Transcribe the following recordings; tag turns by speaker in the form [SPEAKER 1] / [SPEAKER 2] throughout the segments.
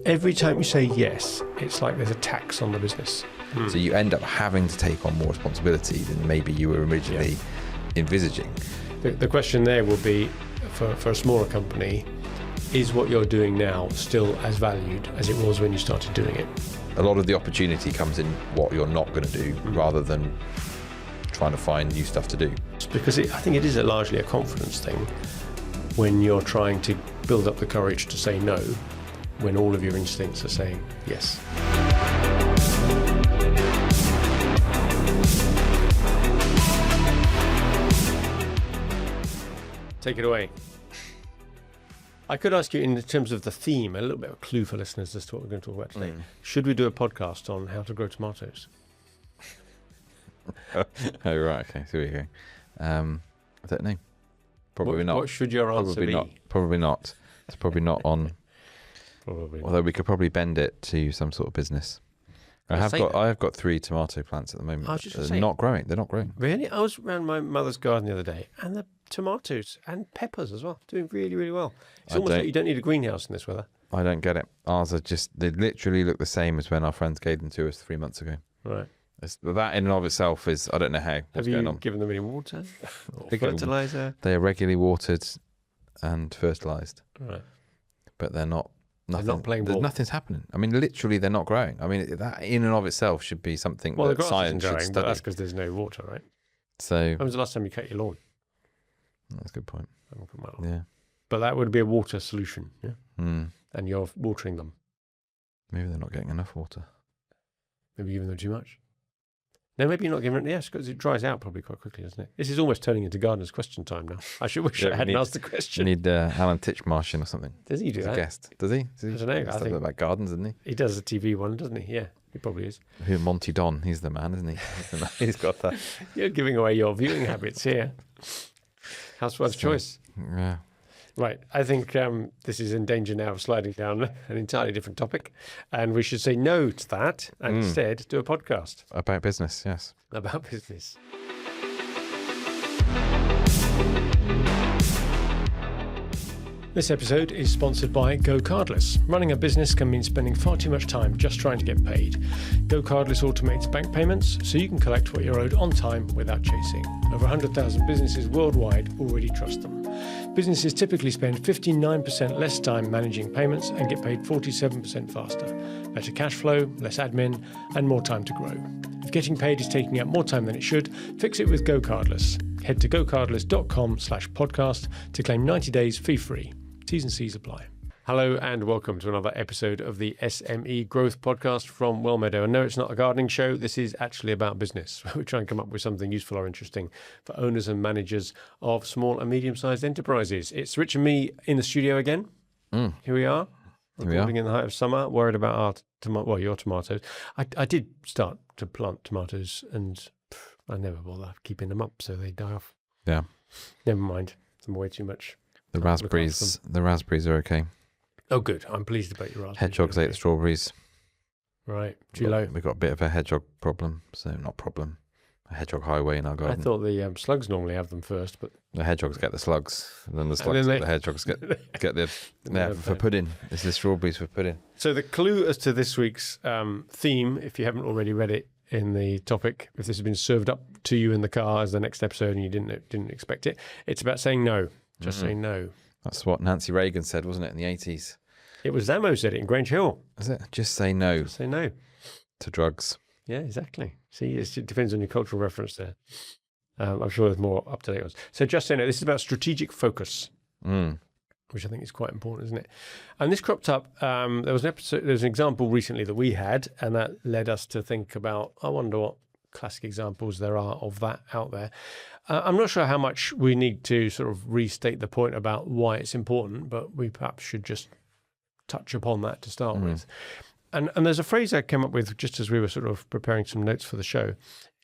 [SPEAKER 1] every time you say yes, it's like there's a tax on the business.
[SPEAKER 2] So you end up having to take on more responsibility than maybe you were originally envisaging.
[SPEAKER 1] The question there will be, for a smaller company, is what you're doing now still as valued as it was when you started doing it?
[SPEAKER 2] A lot of the opportunity comes in what you're not going to do rather than trying to find new stuff to do.
[SPEAKER 1] Because I think it is largely a confidence thing when you're trying to build up the courage to say no when all of your instincts are saying yes. Take it away. I could ask you in terms of the theme, a little bit of a clue for listeners as to what we're going to talk about today. Should we do a podcast on how to grow tomatoes?
[SPEAKER 2] Oh, right. Okay. So here we go. I don't know. Probably not.
[SPEAKER 1] What should your answer be?
[SPEAKER 2] Probably not. It's probably not on.
[SPEAKER 1] Probably.
[SPEAKER 2] Although we could probably bend it to some sort of business. I have got 3 tomato plants at the moment. They're not growing. They're not growing.
[SPEAKER 1] Really? I was around my mother's garden the other day, and the tomatoes and peppers as well, doing really, really well. It's almost like you don't need a greenhouse in this weather.
[SPEAKER 2] I don't get it. Ours are they literally look the same as when our friends gave them to us 3 months ago.
[SPEAKER 1] Right.
[SPEAKER 2] That in and of itself is, I don't know how.
[SPEAKER 1] Have you given them any water or fertiliser?
[SPEAKER 2] They are regularly watered and fertilised.
[SPEAKER 1] Right.
[SPEAKER 2] But they're not.
[SPEAKER 1] They're not playing ball.
[SPEAKER 2] Nothing's happening. I mean, literally, they're not growing. I mean, that in and of itself should be something that science should study.
[SPEAKER 1] But that's because there's no water, right?
[SPEAKER 2] So.
[SPEAKER 1] When was the last time you cut your lawn?
[SPEAKER 2] That's a good point.
[SPEAKER 1] I haven't cut my lawn.
[SPEAKER 2] Yeah.
[SPEAKER 1] But that would be a water solution, yeah?
[SPEAKER 2] Mm.
[SPEAKER 1] And you're watering them.
[SPEAKER 2] Maybe they're not getting enough water.
[SPEAKER 1] Maybe giving them too much. No, maybe you're not giving it. Yes, because it dries out probably quite quickly, doesn't it? This is almost turning into gardener's question time now. I wish I hadn't asked the question.
[SPEAKER 2] You need Alan Titchmarsh or something.
[SPEAKER 1] Does he do that?
[SPEAKER 2] As a guest. Does he?
[SPEAKER 1] I don't know. I think
[SPEAKER 2] about gardens, doesn't he?
[SPEAKER 1] He does a TV one, doesn't he? Yeah, he probably is.
[SPEAKER 2] Monty Don, he's the man, isn't he? He's got that.
[SPEAKER 1] You're giving away your viewing habits here. Housewife's choice.
[SPEAKER 2] Yeah.
[SPEAKER 1] Right. I think this is in danger now of sliding down an entirely different topic. And we should say no to that and instead do a podcast.
[SPEAKER 2] About business, yes.
[SPEAKER 1] About business. This episode is sponsored by GoCardless. Running a business can mean spending far too much time just trying to get paid. GoCardless automates bank payments so you can collect what you're owed on time without chasing. Over 100,000 businesses worldwide already trust them. Businesses typically spend 59% less time managing payments and get paid 47% faster. Better cash flow, less admin, and more time to grow. If getting paid is taking up more time than it should, fix it with GoCardless. Head to gocardless.com/podcast to claim 90 days fee-free. T's and C's apply. Hello and welcome to another episode of the SME Growth Podcast from Wellmeadow. And no, it's not a gardening show. This is actually about business. We try and come up with something useful or interesting for owners and managers of small and medium-sized enterprises. It's Rich and me in the studio again. Here we are, recording in the height of summer, worried about our your tomatoes. I did start to plant tomatoes and I never bother keeping them up, so they die off.
[SPEAKER 2] Yeah.
[SPEAKER 1] Never mind. It's way too much.
[SPEAKER 2] The raspberries are okay.
[SPEAKER 1] Oh, good. I'm pleased about your raspberries.
[SPEAKER 2] Hedgehogs ate the strawberries.
[SPEAKER 1] Right. Too low.
[SPEAKER 2] We've got a bit of a hedgehog problem. So not problem. A hedgehog highway in our garden.
[SPEAKER 1] I thought the slugs normally have them first, but
[SPEAKER 2] the hedgehogs get the slugs, and then the slugs, the hedgehogs get for pudding. It's the strawberries for pudding. So
[SPEAKER 1] the clue as to this week's theme, if you haven't already read it in the topic, if this has been served up to you in the car as the next episode and you didn't expect it, it's about saying no. Just say no.
[SPEAKER 2] That's what Nancy Reagan said, wasn't it, in the 80s?
[SPEAKER 1] It was Zamo said it in Grange Hill.
[SPEAKER 2] Is it? Just say no.
[SPEAKER 1] Just say no.
[SPEAKER 2] To drugs.
[SPEAKER 1] Yeah, exactly. See, it depends on your cultural reference there. I'm sure there's more up-to-date ones. So just say no. This is about strategic focus, which I think is quite important, isn't it? And this cropped up. There was an example recently that we had, and that led us to think about, I wonder what classic examples there are of that out there. I'm not sure how much we need to sort of restate the point about why it's important, but we perhaps should just touch upon that to start with. And there's a phrase I came up with just as we were sort of preparing some notes for the show,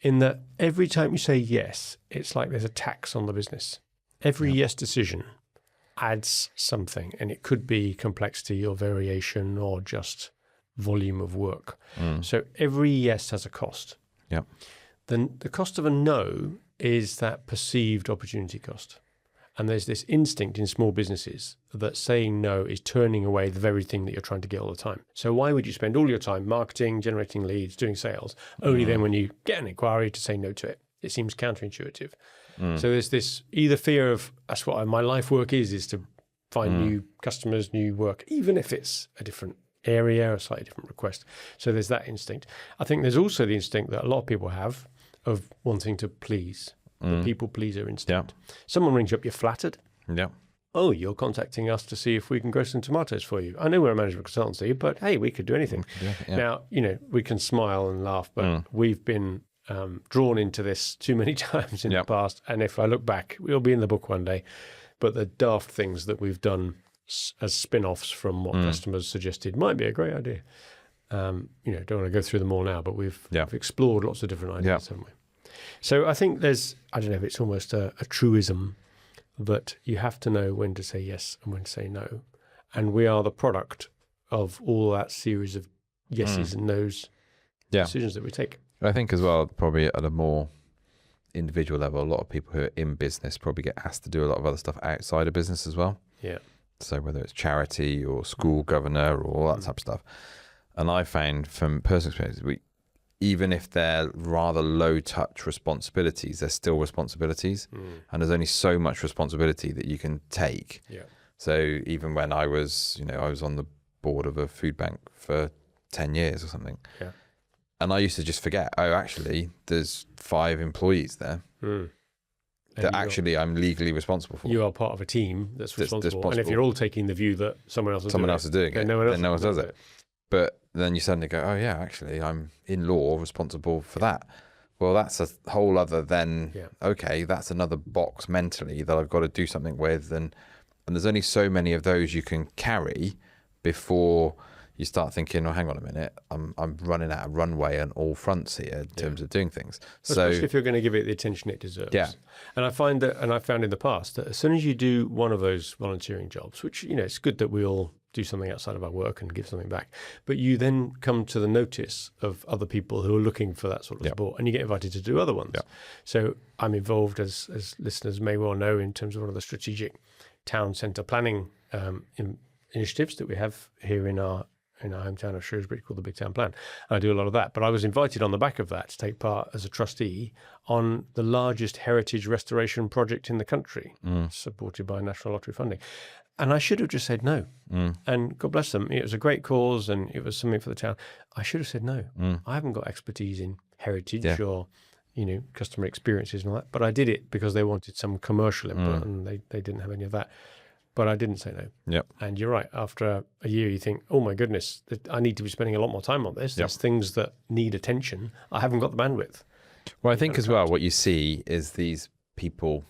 [SPEAKER 1] in that every time you say yes, it's like there's a tax on the business. Every yes decision adds something, and it could be complexity or variation or just volume of work. So every yes has a cost. Yeah. Then the cost of a no is that perceived opportunity cost. And there's this instinct in small businesses that saying no is turning away the very thing that you're trying to get all the time. So why would you spend all your time marketing, generating leads, doing sales, only then when you get an inquiry to say no to it? It seems counterintuitive. So there's this either fear of, that's what my life work is to find new customers, new work, even if it's a different area, a slightly different request. So there's that instinct. I think there's also the instinct that a lot of people have of wanting to please. The people pleaser instinct. Yeah. Someone rings you up, you're flattered.
[SPEAKER 2] Yeah.
[SPEAKER 1] Oh, you're contacting us to see if we can grow some tomatoes for you. I know we're a management consultancy, but hey, we could do anything. Yeah. Now, we can smile and laugh, but we've been drawn into this too many times in the past. And if I look back, we'll be in the book one day. But the daft things that we've done as spin-offs from what customers suggested might be a great idea. Don't want to go through them all now, but we've explored lots of different ideas, haven't we? So I think there's, I don't know if it's almost a truism that you have to know when to say yes and when to say no. And we are the product of all that series of yeses and nos decisions that we take.
[SPEAKER 2] I think as well, probably at a more individual level, a lot of people who are in business probably get asked to do a lot of other stuff outside of business as well. Yeah. So whether it's charity or school governor or all that type of stuff. And I found from personal experience, even if they're rather low touch responsibilities, they're still responsibilities. And there's only so much responsibility that you can take. Yeah. So even when I was on the board of a food bank for 10 years or something. Yeah. And I used to just forget, actually, there's 5 employees there that actually I'm legally responsible for.
[SPEAKER 1] You are part of a team that's responsible. And if you're all taking the view that someone else is doing it,
[SPEAKER 2] then no one else does it. But then you suddenly go, oh yeah, actually I'm in law responsible for that. Well, that's a whole other okay, that's another box mentally that I've got to do something with. And there's only so many of those you can carry before you start thinking, oh, hang on a minute, I'm running out of runway on all fronts here in terms of doing things.
[SPEAKER 1] Especially if you're going to give it the attention it deserves. Yeah. And I find that, and I found in the past, that as soon as you do one of those volunteering jobs, which, it's good that we all do something outside of our work and give something back, but you then come to the notice of other people who are looking for that sort of support, and you get invited to do other ones. Yeah. So I'm involved, as listeners may well know, in terms of one of the strategic town centre planning initiatives that we have here in our hometown of Shrewsbury called the Big Town Plan. I do a lot of that, but I was invited on the back of that to take part as a trustee on the largest heritage restoration project in the country, supported by National Lottery funding. And I should have just said no. And God bless them, it was a great cause and it was something for the town. I should have said no. I haven't got expertise in heritage or customer experiences and all that, but I did it because they wanted some commercial input and they didn't have any of that. But I didn't say no. Yep. And you're right. After a year, you think, oh, my goodness, I need to be spending a lot more time on this. There's things that need attention. I haven't got the bandwidth.
[SPEAKER 2] Well, I think as well, what you see is these people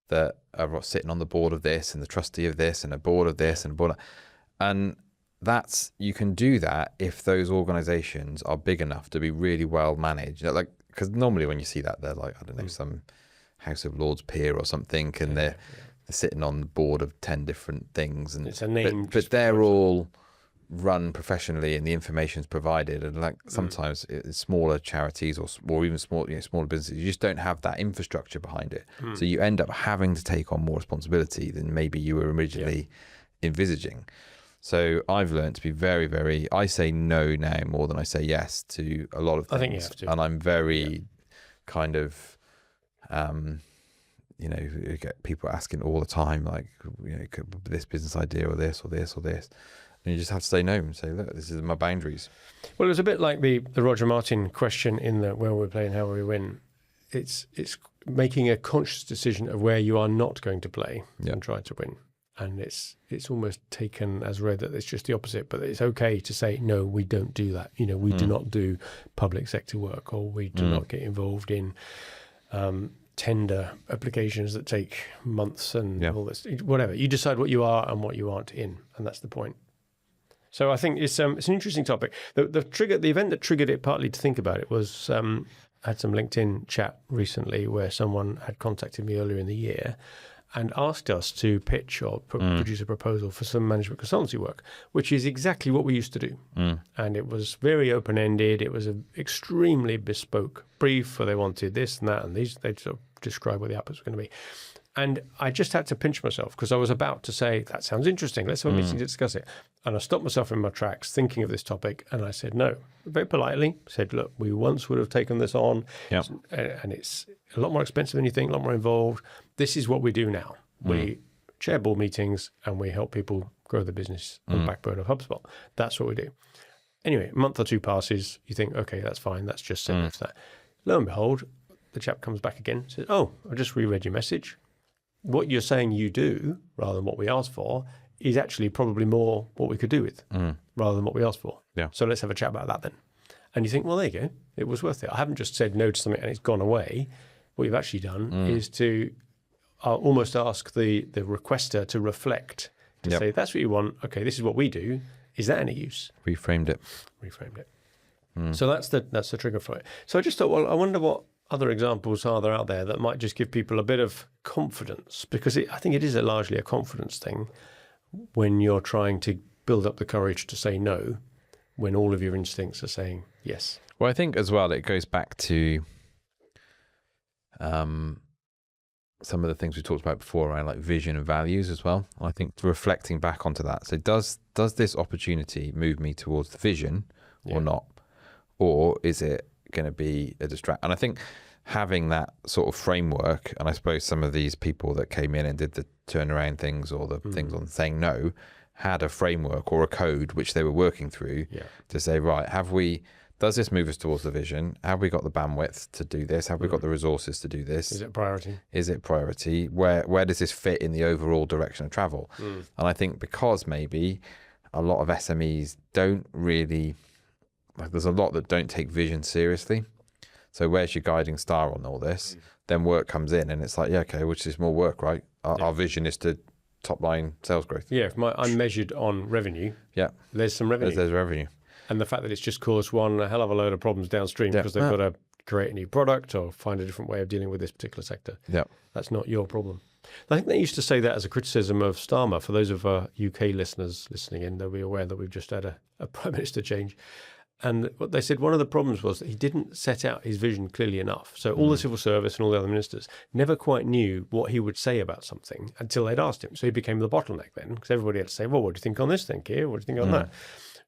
[SPEAKER 2] that are sitting on the board of this and the trustee of this and a board of this and a board. And you can do that if those organizations are big enough to be really well managed. Because normally when you see that, they're like, I don't know, some House of Lords peer or something, and they're sitting on the board of 10 different things, and
[SPEAKER 1] it's a name,
[SPEAKER 2] but they're all run professionally and the information's provided. And sometimes it's smaller charities or even smaller businesses, you just don't have that infrastructure behind it. So you end up having to take on more responsibility than maybe you were originally envisaging. So I've learned to be very, very, I say no now more than I say yes to a lot of things.
[SPEAKER 1] I think you have to.
[SPEAKER 2] And I'm very kind of you get people asking all the time, like, this business idea or this or this or this. And you just have to say no and say, look, this is my boundaries.
[SPEAKER 1] Well, it was a bit like the Roger Martin question in the Where We Play and How We Win. It's making a conscious decision of where you are not going to play and try to win. And it's almost taken as read that it's just the opposite, but it's okay to say, no, we don't do that. We do not do public sector work, or we do not get involved in tender applications that take months and all this, whatever. You decide what you are and what you aren't in, and that's the point. So I think it's an interesting topic. The event that triggered it partly to think about it was I had some LinkedIn chat recently where someone had contacted me earlier in the year and asked us to pitch or produce a proposal for some management consultancy work, which is exactly what we used to do. And it was very open-ended. It was an extremely bespoke brief where they wanted this and that, and they'd sort of describe what the outputs were going to be. And I just had to pinch myself because I was about to say, that sounds interesting. Let's have a meeting to discuss it. And I stopped myself in my tracks thinking of this topic. And I said, no, very politely said, look, we once would have taken this on.
[SPEAKER 2] Yep.
[SPEAKER 1] And it's a lot more expensive than you think, a lot more involved. This is what we do now. We chair board meetings and we help people grow the business on the backbone of HubSpot. That's what we do. Anyway, a month or two passes. You think, okay, that's fine. That's just similar to that. Lo and behold, the chap comes back again, says, oh, I just reread your message. What you're saying you do, rather than what we asked for, is actually probably more what we could do with, rather than what we asked for.
[SPEAKER 2] Yeah.
[SPEAKER 1] So let's have a chat about that then. And you think, well, there you go. It was worth it. I haven't just said no to something and it's gone away. What you've actually done is to almost ask the requester to reflect, to say, that's what you want. Okay, this is what we do. Is that any use?
[SPEAKER 2] Reframed it.
[SPEAKER 1] So that's the trigger for it. So I just thought, well, I wonder what other examples are there out there that might just give people a bit of confidence, because I think it is largely a confidence thing when you're trying to build up the courage to say no when all of your instincts are saying yes.
[SPEAKER 2] Well, I think as well, it goes back to some of the things we talked about before around like vision and values as well. I think reflecting back onto that. So does this opportunity move me towards the vision or not? Or is it going to be a distract? And I think having that sort of framework, and I suppose some of these people that came in and did the turnaround things or the things on saying no had a framework or a code which they were working through to say, right, does this move us towards the vision? Have we got the bandwidth to do this? Have we got the resources to do this?
[SPEAKER 1] Is it priority?
[SPEAKER 2] Where does this fit in the overall direction of travel? And I think because maybe a lot of SMEs don't really, like there's a lot that don't take vision seriously. So where's your guiding star on all this? Then work comes in and it's like, yeah, okay, which is more work, right? Our vision is to top line sales growth.
[SPEAKER 1] Yeah, if I'm measured on revenue, there's some revenue.
[SPEAKER 2] There's revenue.
[SPEAKER 1] And the fact that it's just caused one a hell of a load of problems downstream because they've got to create a new product or find a different way of dealing with this particular sector.
[SPEAKER 2] Yeah.
[SPEAKER 1] That's not your problem. I think they used to say that as a criticism of Starmer. For those of our UK listeners listening in, they'll be aware that we've just had a Prime Minister change. And what they said, one of the problems was that he didn't set out his vision clearly enough. So all the civil service and all the other ministers never quite knew what he would say about something until they'd asked him. So he became the bottleneck then, because everybody had to say, well, what do you think on this thing, Keir? What do you think on that?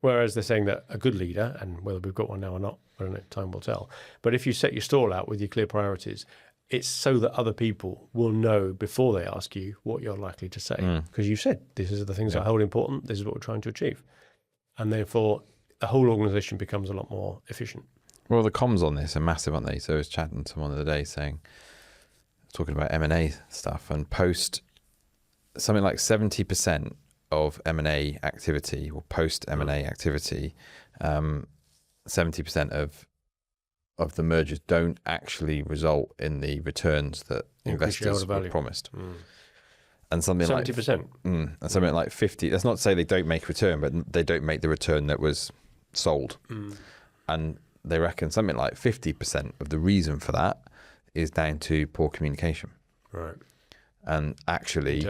[SPEAKER 1] Whereas they're saying that a good leader, and whether we've got one now or not, I don't know, time will tell. But if you set your stall out with your clear priorities, it's so that other people will know before they ask you what you're likely to say. Because you said, this is the things I hold important, this is what we're trying to achieve. And therefore, the whole organisation becomes a lot more efficient.
[SPEAKER 2] Well, the comms on this are massive, aren't they? So I was chatting to someone the other day talking about M&A stuff, and post something like 70% of M&A activity or post M&A activity, 70% of the mergers don't actually result in the returns that investors were promised. And something
[SPEAKER 1] 70%.
[SPEAKER 2] And something like 50. That's not to say they don't make a return, but they don't make the return that was sold. And they reckon something like 50% of the reason for that is down to poor communication.
[SPEAKER 1] Right.
[SPEAKER 2] And actually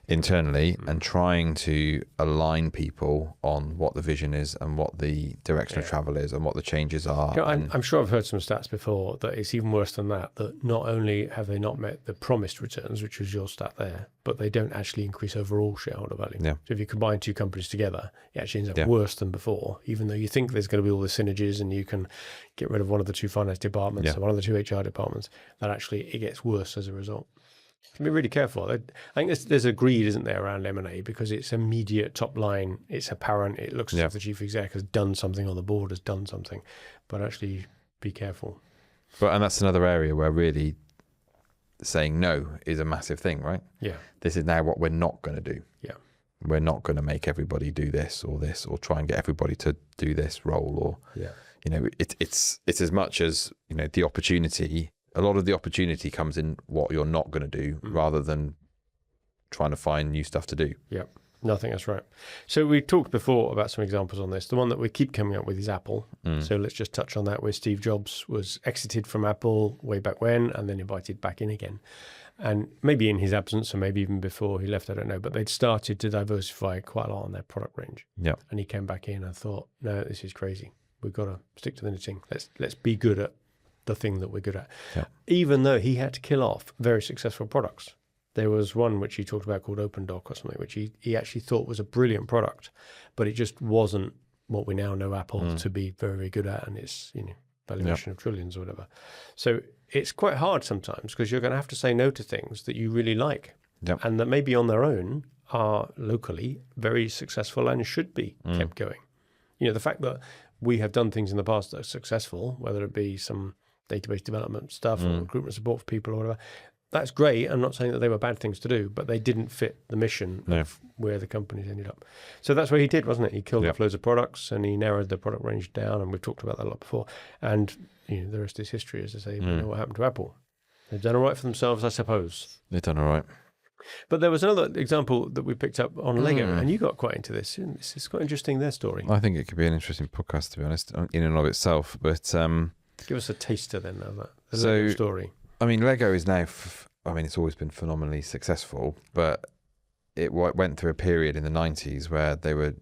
[SPEAKER 2] internally and trying to align people on what the vision is and what the direction of travel is and what the changes are.
[SPEAKER 1] You know, I'm sure I've heard some stats before that it's even worse than that not only have they not met the promised returns, which was your stat there, but they don't actually increase overall shareholder value.
[SPEAKER 2] Yeah.
[SPEAKER 1] So if you combine two companies together, it actually ends up worse than before, even though you think there's going to be all the synergies and you can get rid of one of the two finance departments or one of the two HR departments, that actually it gets worse as a result. You can be really careful. I think there's a greed, isn't there, around M&A because it's immediate top line. It's apparent. It looks as if the chief exec has done something or the board has done something. But actually, be careful.
[SPEAKER 2] And that's another area where really saying no is a massive thing, right?
[SPEAKER 1] Yeah.
[SPEAKER 2] This is now what we're not going to do. Yeah. We're not going to make everybody do this or try and get everybody to do this role or, you know, it's as much as, you know, the opportunity. A lot of the opportunity comes in what you're not going to do rather than trying to find new stuff to do.
[SPEAKER 1] Yeah, no, I think that's right. So we talked before about some examples on this. The one that we keep coming up with is Apple. So let's just touch on that, where Steve Jobs was exited from Apple way back when and then invited back in again. And maybe in his absence or maybe even before he left, I don't know, but they'd started to diversify quite a lot on their product range. Yeah. And he came back in and thought, no, this is crazy. We've got to stick to the knitting. Let's be good at the thing that we're good at, even though he had to kill off very successful products. There was one which he talked about called OpenDoc or something, which he actually thought was a brilliant product, but it just wasn't what we now know Apple to be very, very good at, and it's valuation of trillions or whatever. So it's quite hard sometimes because you're going to have to say no to things that you really like and that maybe on their own are locally very successful and should be kept going. The fact that we have done things in the past that are successful, whether it be some database development stuff or recruitment support for people or whatever, that's great. I'm not saying that they were bad things to do, but they didn't fit the mission of where the companies ended up. So that's what he did, wasn't it? He killed off loads of products and he narrowed the product range down, and we've talked about that a lot before. And the rest is history, as I say. We know what happened to Apple. They've done all right for themselves, I suppose.
[SPEAKER 2] They've done all right.
[SPEAKER 1] But there was another example that we picked up on Lego, and you got quite into this. It's quite interesting, their story.
[SPEAKER 2] I think it could be an interesting podcast, to be honest, in and of itself. But
[SPEAKER 1] give us a taster then of that Lego story.
[SPEAKER 2] I mean, Lego is now, it's always been phenomenally successful, but it went through a period in the 90s where they were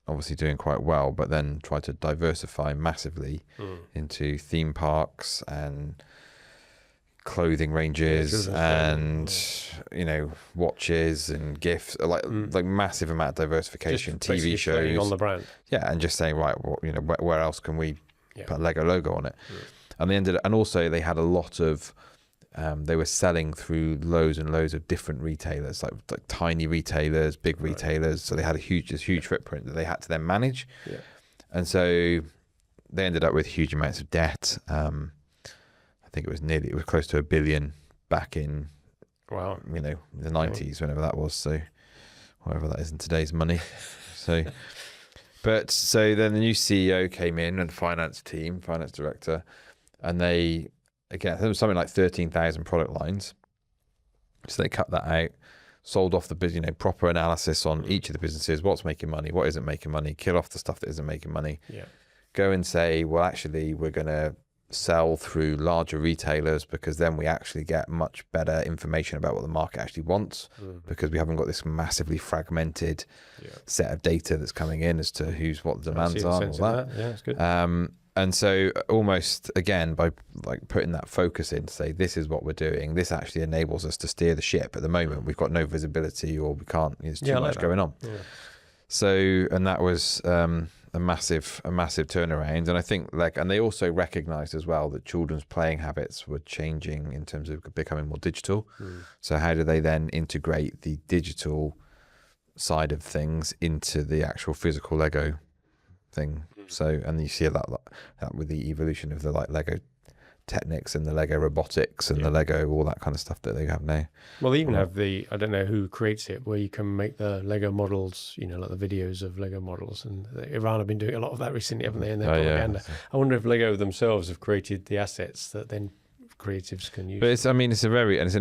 [SPEAKER 2] obviously doing quite well, but then tried to diversify massively into theme parks and clothing ranges and watches and gifts, like massive amount of diversification.
[SPEAKER 1] Just
[SPEAKER 2] TV shows
[SPEAKER 1] on the brand,
[SPEAKER 2] and just saying, right, well, where else can we put a Lego logo on it? And they and also they had a lot of they were selling through loads and loads of different retailers, like tiny retailers, big retailers. So they had a huge footprint that they had to then manage, and so they ended up with huge amounts of debt. I think it was close to $1 billion back in, the 90s, whenever that was. So whatever that is in today's money. So then the new CEO came in and finance director, and there was something like 13,000 product lines. So they cut that out, sold off the business, proper analysis on each of the businesses, what's making money, what isn't making money, kill off the stuff that isn't making money. Go and say, well, actually, we're going to sell through larger retailers because then we actually get much better information about what the market actually wants because we haven't got this massively fragmented set of data that's coming in as to what the demands are and all that.
[SPEAKER 1] Yeah, it's good.
[SPEAKER 2] And so almost again by putting that focus in to say this is what we're doing, this actually enables us to steer the ship. At the moment we've got no visibility or we can't, there's too much going on. So, and that was a massive turnaround. And I think and they also recognized as well that children's playing habits were changing in terms of becoming more digital. So how do they then integrate the digital side of things into the actual physical Lego thing? So, and you see that with the evolution of the Lego Technics and the Lego robotics and the Lego, all that kind of stuff that they have now.
[SPEAKER 1] Well, they even have I don't know who creates it, where you can make the Lego models, like the videos of Lego models. And Iran have been doing a lot of that recently, haven't they, in their propaganda. I wonder if Lego themselves have created the assets that then creatives can use.
[SPEAKER 2] But it's an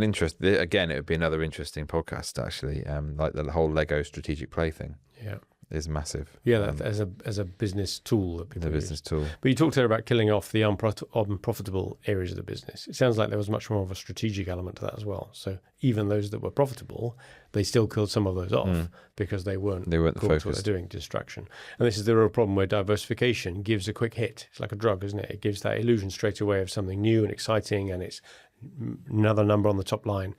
[SPEAKER 2] interest. Again, it would be another interesting podcast, actually, like the whole Lego strategic play thing.
[SPEAKER 1] Yeah.
[SPEAKER 2] Is massive.
[SPEAKER 1] That as a business tool that people use.
[SPEAKER 2] Business tool.
[SPEAKER 1] But you talked there about killing off the unprofitable areas of the business. It sounds like there was much more of a strategic element to that as well. So even those that were profitable, they still killed some of those off because they weren't
[SPEAKER 2] the focus.
[SPEAKER 1] What they're doing, distraction. And this is the real problem where diversification gives a quick hit. It's like a drug, isn't it? It gives that illusion straight away of something new and exciting, and it's another number on the top line.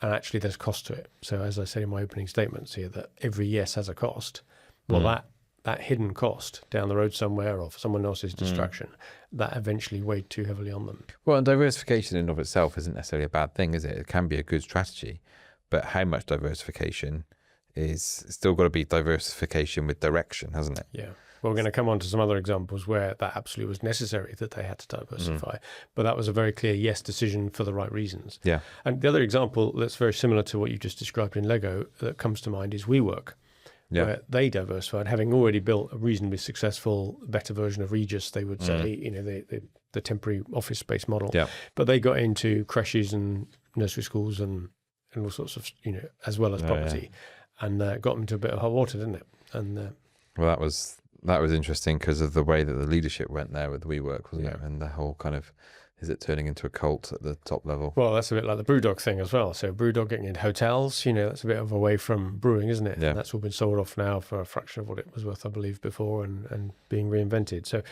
[SPEAKER 1] And actually there's cost to it. So as I said in my opening statements here, that every yes has a cost. Well, that hidden cost down the road somewhere or for someone else's distraction, that eventually weighed too heavily on them.
[SPEAKER 2] Well, and diversification in and of itself isn't necessarily a bad thing, is it? It can be a good strategy, but how much diversification is still got to be diversification with direction, hasn't it?
[SPEAKER 1] Yeah. Well, we're going to come on to some other examples where that absolutely was necessary, that they had to diversify. But that was a very clear yes decision for the right reasons.
[SPEAKER 2] Yeah.
[SPEAKER 1] And the other example that's very similar to what you just described in Lego that comes to mind is WeWork. Where they diversified, having already built a reasonably successful, better version of Regis, they would say, the temporary office space model. Yeah. But they got into creches and nursery schools and all sorts of, as well as property, and got them into a bit of hot water, didn't it? And
[SPEAKER 2] well, that was interesting because of the way that the leadership went there with WeWork, wasn't it? And the whole kind of, is it turning into a cult at the top level?
[SPEAKER 1] Well, that's a bit like the Brewdog thing as well. So Brewdog getting into hotels, that's a bit of away from brewing, isn't it? Yeah. And that's all been sold off now for a fraction of what it was worth, I believe, before and being reinvented. So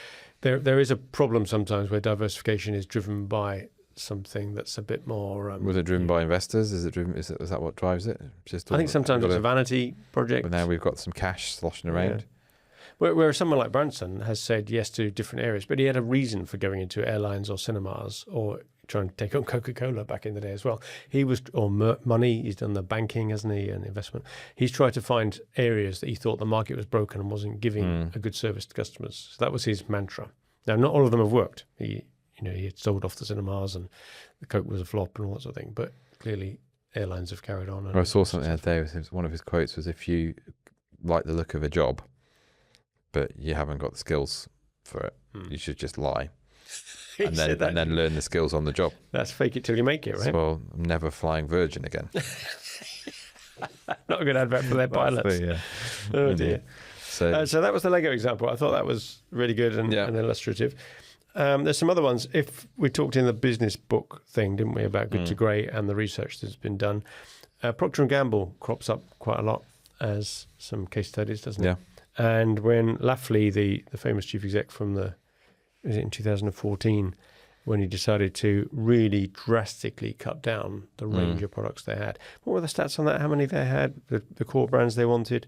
[SPEAKER 1] there is a problem sometimes where diversification is driven by something that's a bit more.
[SPEAKER 2] Was it driven by investors? Is that what drives it?
[SPEAKER 1] I think sometimes it's a vanity project.
[SPEAKER 2] But now we've got some cash sloshing around.
[SPEAKER 1] Yeah. Whereas someone like Branson has said yes to different areas, but he had a reason for going into airlines or cinemas or trying to take on Coca-Cola back in the day as well. He was, or money, he's done the banking, hasn't he, and investment. He's tried to find areas that he thought the market was broken and wasn't giving a good service to customers. So that was his mantra. Now, not all of them have worked. He had sold off the cinemas and the Coke was a flop and all that sort of thing, but clearly airlines have carried on.
[SPEAKER 2] I saw something the other day, one of his quotes was, if you like the look of a job, but you haven't got the skills for it, you should just lie. And then learn the skills on the job. That's
[SPEAKER 1] fake it till you make it, right?
[SPEAKER 2] So, well, I'm never flying Virgin again.
[SPEAKER 1] Not a good advert for their pilots. Oh dear. So that was the Lego example. I thought that was really good and illustrative. There's some other ones. If we talked in the business book thing, didn't we, about good to great and the research that's been done. Procter Gamble crops up quite a lot as some case studies, doesn't it?
[SPEAKER 2] Yeah.
[SPEAKER 1] And when Lafley, the famous chief exec from was it in 2014, when he decided to really drastically cut down the range of products they had. What were the stats on that? How many they had? The core brands they wanted?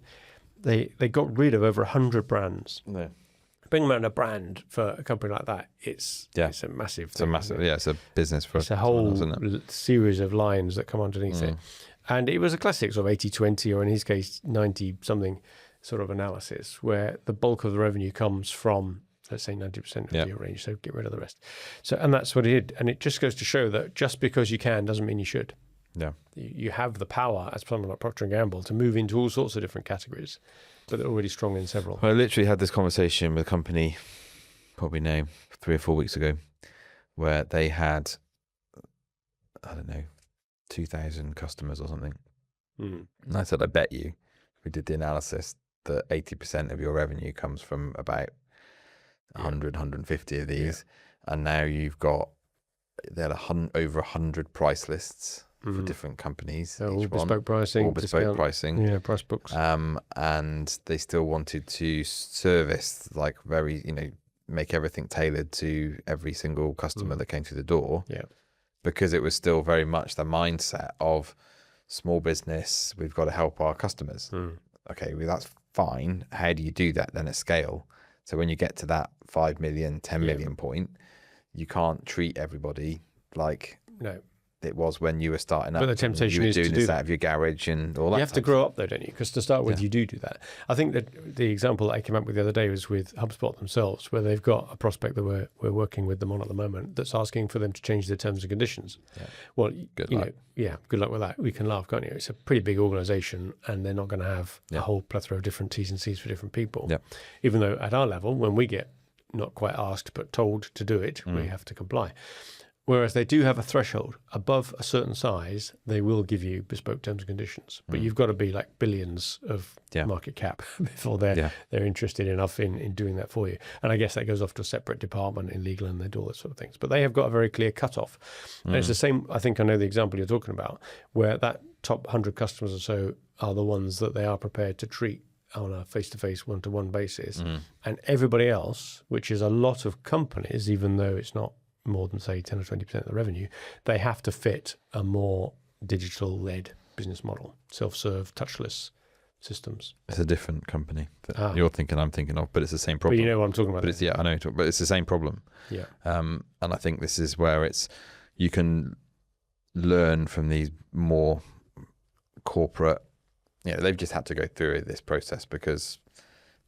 [SPEAKER 1] They got rid of over 100 brands.
[SPEAKER 2] Yeah.
[SPEAKER 1] Bring around a brand for a company like that, it's a massive thing.
[SPEAKER 2] It's a business for
[SPEAKER 1] it's a whole series of lines that come underneath it. And it was a classic sort of 80-20, or in his case, 90-something sort of analysis, where the bulk of the revenue comes from, let's say, 90% of your range, so get rid of the rest. So, and that's what he did. And it just goes to show that just because you can doesn't mean you should.
[SPEAKER 2] Yeah.
[SPEAKER 1] You have the power, as someone like Procter & Gamble, to move into all sorts of different categories, but they're already strong in several.
[SPEAKER 2] I literally had this conversation with a company, probably now 3 or 4 weeks ago, where they had, 2,000 customers or something. And I said, I bet you, we did the analysis, that 80% of your revenue comes from about 100, 150 of these. And now they had over 100 price lists for different companies.
[SPEAKER 1] So all bespoke pricing.
[SPEAKER 2] All bespoke pricing.
[SPEAKER 1] Yeah, price books.
[SPEAKER 2] And they still wanted to service, make everything tailored to every single customer that came through the door.
[SPEAKER 1] Yeah.
[SPEAKER 2] Because it was still very much the mindset of small business, we've got to help our customers. Okay, well, that's fine. How do you do that then at scale? So when you get to that 5 million, 10 million point, you can't treat everybody like it was when you were starting up.
[SPEAKER 1] But the temptation is to do
[SPEAKER 2] doing this out of your garage and all that.
[SPEAKER 1] You have to grow up though, don't you? Because to start with, you do that. I think that the example that I came up with the other day was with HubSpot themselves, where they've got a prospect that we're working with them on at the moment that's asking for them to change their terms and conditions. Yeah. Well, good luck with that. We can laugh, can't you? It's a pretty big organization and they're not going to have a whole plethora of different T's and C's for different people. Yeah. Even though at our level, when we get not quite asked but told to do it, we have to comply. Whereas they do have a threshold. Above a certain size, they will give you bespoke terms and conditions. But you've got to be like billions of market cap before they're interested enough in doing that for you. And I guess that goes off to a separate department in legal and they do all that sort of things. But they have got a very clear cutoff. And it's the same, I think I know the example you're talking about, where that top 100 customers or so are the ones that they are prepared to treat on a face-to-face, one-to-one basis. And everybody else, which is a lot of companies, even though it's not more than, say, 10 or 20% of the revenue, they have to fit a more digital-led business model, self-serve, touchless systems.
[SPEAKER 2] It's a different company that you're thinking, I'm thinking of, but it's the same problem.
[SPEAKER 1] But you know what I'm talking about.
[SPEAKER 2] But I know, but it's the same problem.
[SPEAKER 1] Yeah.
[SPEAKER 2] And I think this is where you can learn from these more corporate, they've just had to go through this process because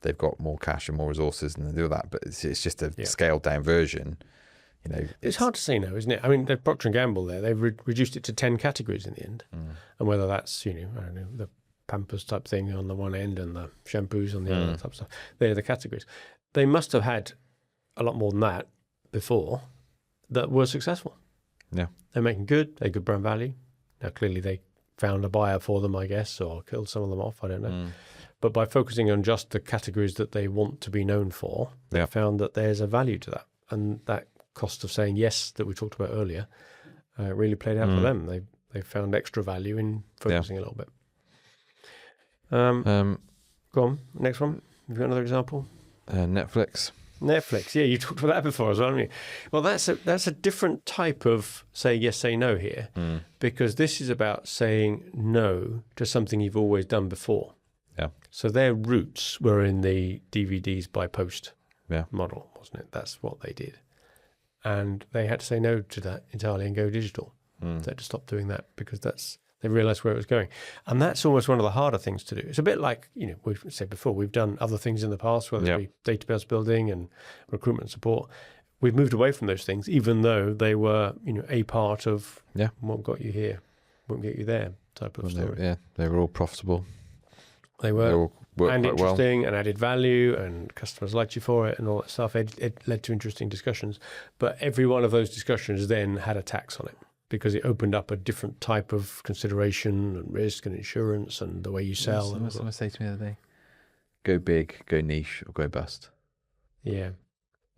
[SPEAKER 2] they've got more cash and more resources and they do that, but it's just a scaled down version.
[SPEAKER 1] It's hard to say no, isn't it? I mean, the Procter & Gamble there, they've reduced it to 10 categories in the end. And whether that's, I don't know, the Pampers type thing on the one end and the shampoos on the other type of stuff, they're the categories. They must have had a lot more than that before that were successful. Yeah. They're making good, they're good brand value. Now, clearly they found a buyer for them, I guess, or killed some of them off, I don't know. But by focusing on just the categories that they want to be known for, they found that there's a value to that. And that cost of saying yes that we talked about earlier really played out for them. They found extra value in focusing a little bit. Go on, next one. Have you got another example?
[SPEAKER 2] Netflix.
[SPEAKER 1] Netflix, yeah, you talked about that before as well, haven't you? Well, that's a different type of say yes, say no here, because this is about saying no to something you've always done before.
[SPEAKER 2] Yeah.
[SPEAKER 1] So their roots were in the DVDs by post model, wasn't it? That's what they did. And they had to say no to that entirely and go digital. They had to stop doing that because they realized where it was going. And that's almost one of the harder things to do. It's a bit like, we've said before, we've done other things in the past, whether it be database building and recruitment support. We've moved away from those things, even though they were, a part of what got you here, won't get you there type of story.
[SPEAKER 2] They were all profitable.
[SPEAKER 1] They were.
[SPEAKER 2] all worked
[SPEAKER 1] And
[SPEAKER 2] quite
[SPEAKER 1] interesting
[SPEAKER 2] well.
[SPEAKER 1] and added value, and customers liked you for it and all that stuff. It led to interesting discussions. But every one of those discussions then had a tax on it, because it opened up a different type of consideration and risk and insurance and the way you sell.
[SPEAKER 2] What someone say to me the other day? Go big, go niche, or go bust.
[SPEAKER 1] Yeah.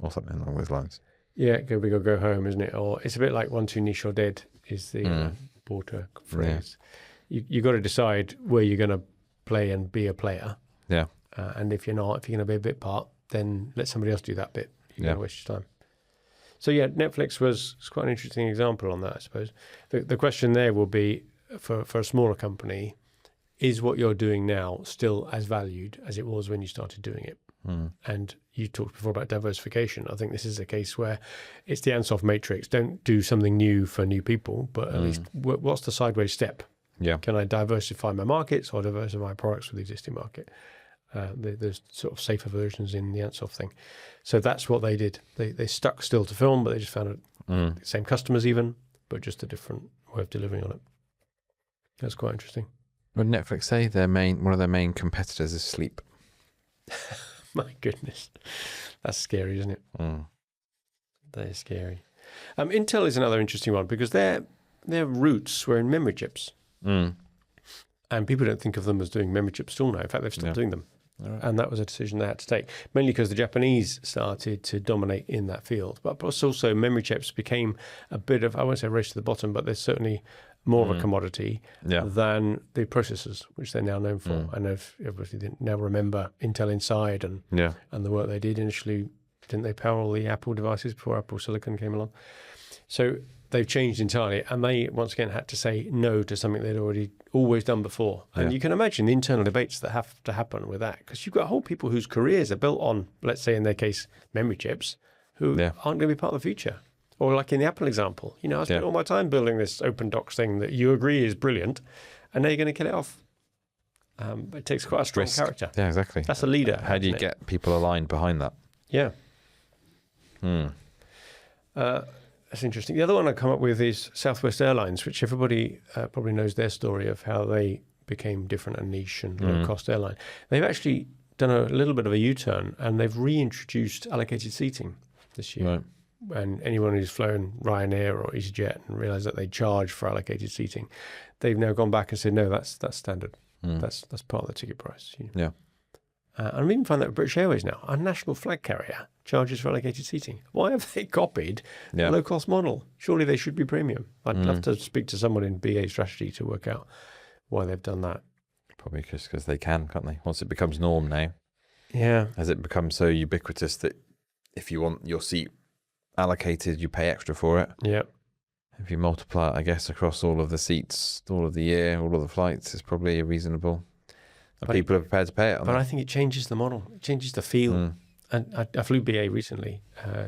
[SPEAKER 2] Or something along those lines.
[SPEAKER 1] Yeah, go big or go home, isn't it? Or it's a bit like 1, 2, niche or dead is the Porter phrase. Yeah. You got to decide where you're going to play and be a player.
[SPEAKER 2] Yeah.
[SPEAKER 1] And if you're not, if you're going to be a bit part, then let somebody else do that bit. You're going to waste your time. So yeah, Netflix was quite an interesting example on that, I suppose. The question there will be, for a smaller company, is what you're doing now still as valued as it was when you started doing it? And you talked before about diversification. I think this is a case where it's the Ansoff matrix. Don't do something new for new people, but at least what's the sideways step?
[SPEAKER 2] Yeah.
[SPEAKER 1] Can I diversify my markets or diversify my products with the existing market? There's sort of safer versions in the Ansoff thing. So that's what they did. They stuck still to film, but they just found the same customers even, but just a different way of delivering on it. That's quite interesting.
[SPEAKER 2] Would Netflix say one of their main competitors is sleep?
[SPEAKER 1] My goodness. That's scary, isn't it? That is scary. Intel is another interesting one because their roots were in memory chips. And people don't think of them as doing memory chips still now. In fact, they've stopped doing them. Right. And that was a decision they had to take, mainly because the Japanese started to dominate in that field. But plus also memory chips became a bit of, I won't say race to the bottom, but there's certainly more of a commodity than the processors, which they're now known for. And obviously they now remember Intel Inside and the work they did initially. Didn't they power all the Apple devices before Apple Silicon came along? So they've changed entirely, and they once again had to say no to something they'd always done before. And you can imagine the internal debates that have to happen with that, because you've got whole people whose careers are built on, let's say in their case, memory chips, who aren't going to be part of the future. Or like in the Apple example, I spent all my time building this open docs thing that you agree is brilliant, and now you're going to kill it off. It takes quite a strong character.
[SPEAKER 2] Yeah, exactly.
[SPEAKER 1] That's a leader.
[SPEAKER 2] How do you get people aligned behind that?
[SPEAKER 1] Yeah. That's interesting. The other one I come up with is Southwest Airlines, which everybody probably knows their story of how they became different and niche and low-cost airline. They've actually done a little bit of a U-turn, and they've reintroduced allocated seating this year. Right. And anyone who's flown Ryanair or EasyJet and realised that they charge for allocated seating, they've now gone back and said, no, that's standard. That's part of the ticket price.
[SPEAKER 2] Yeah.
[SPEAKER 1] And I've even found that with British Airways now, a national flag carrier charges for allocated seating. Why have they copied the low-cost model? Surely they should be premium. I'd love to speak to someone in BA strategy to work out why they've done that.
[SPEAKER 2] Probably because they can't they? Once it becomes norm now.
[SPEAKER 1] Yeah.
[SPEAKER 2] Has it become so ubiquitous that if you want your seat allocated, you pay extra for it?
[SPEAKER 1] Yeah.
[SPEAKER 2] If you multiply it, I guess, across all of the seats, all of the year, all of the flights, it's probably reasonable. And people are prepared to pay it.
[SPEAKER 1] But I think it changes the model. It changes the feel. And I flew BA recently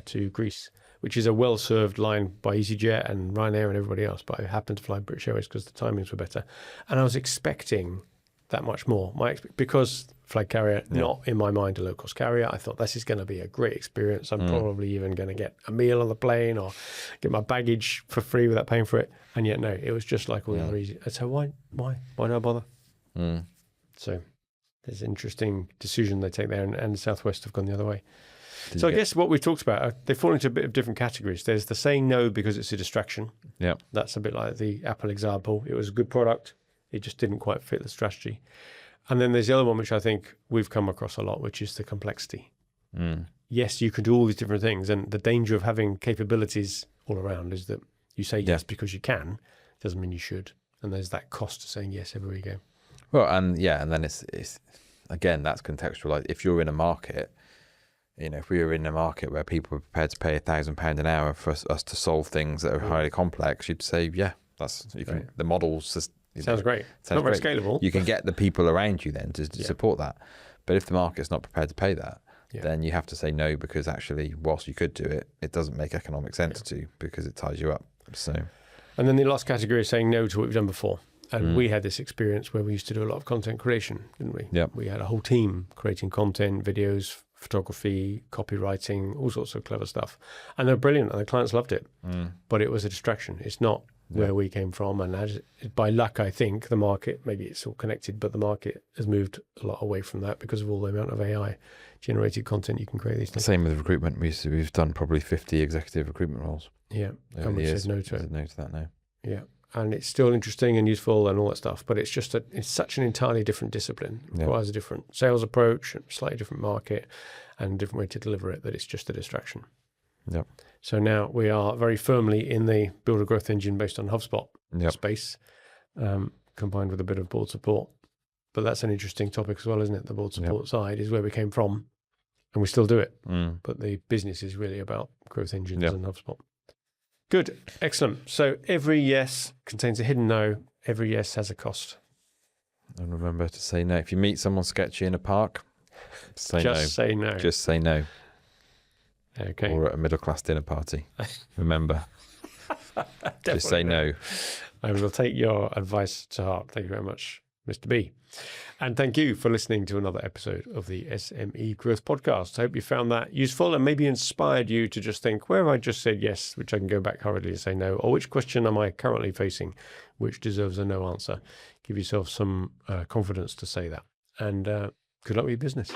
[SPEAKER 1] to Greece, which is a well-served line by EasyJet and Ryanair and everybody else. But I happened to fly British Airways because the timings were better. And I was expecting that much more. Because flag carrier, not in my mind a low-cost carrier, I thought this is going to be a great experience. I'm probably even going to get a meal on the plane or get my baggage for free without paying for it. And yet, no, it was just like all the other easy. So why not bother? So there's an interesting decision they take there, and Southwest have gone the other way. I guess what we've talked about, they fall into a bit of different categories. There's the saying no because it's a distraction. Yeah, that's a bit like the Apple example. It was a good product. It just didn't quite fit the strategy. And then there's the other one, which I think we've come across a lot, which is the complexity. Yes, you can do all these different things. And the danger of having capabilities all around is that you say yes because you can, doesn't mean you should. And there's that cost to saying yes everywhere you go.
[SPEAKER 2] Well, and then it's again, that's contextual. Like if you're in a market, if we were in a market where people were prepared to pay £1,000 an hour for us to solve things that are highly complex, you'd say, yeah, the model's just,
[SPEAKER 1] sounds great. It's not very scalable.
[SPEAKER 2] You can get the people around you then to support that. But if the market's not prepared to pay that, then you have to say no, because actually, whilst you could do it, it doesn't make economic sense to, because it ties you up. So,
[SPEAKER 1] and then the last category is saying no to what we've done before. And we had this experience where we used to do a lot of content creation, didn't we?
[SPEAKER 2] Yeah.
[SPEAKER 1] We had a whole team creating content, videos, photography, copywriting, all sorts of clever stuff. And they're brilliant, and the clients loved it. But it was a distraction. It's not where we came from. And by luck, I think the market, maybe it's all connected, but the market has moved a lot away from that because of all the amount of AI generated content you can create these days.
[SPEAKER 2] Same with recruitment. We've done probably 50 executive recruitment roles.
[SPEAKER 1] Yeah. And we said no to it.
[SPEAKER 2] Said no to that now.
[SPEAKER 1] Yeah. And it's still interesting and useful and all that stuff, but it's just it's such an entirely different discipline. It requires a different sales approach, a slightly different market, and a different way to deliver it, that it's just a distraction.
[SPEAKER 2] Yep.
[SPEAKER 1] So now we are very firmly in the build a growth engine based on HubSpot space, combined with a bit of board support. But that's an interesting topic as well, isn't it? The board support side is where we came from, and we still do it. But the business is really about growth engines and HubSpot. Good. Excellent. So every yes contains a hidden no. Every yes has a cost.
[SPEAKER 2] And remember to say no. If you meet someone sketchy in a park, say no.
[SPEAKER 1] Just say no.
[SPEAKER 2] Just say no.
[SPEAKER 1] Okay.
[SPEAKER 2] Or at a middle-class dinner party. Remember. Just say no.
[SPEAKER 1] I will take your advice to heart. Thank you very much, Mr. B. And thank you for listening to another episode of the SME Growth Podcast. I hope you found that useful and maybe inspired you to just think, where have I just said yes, which I can go back hurriedly and say no, or which question am I currently facing, which deserves a no answer. Give yourself some confidence to say that. And good luck with your business.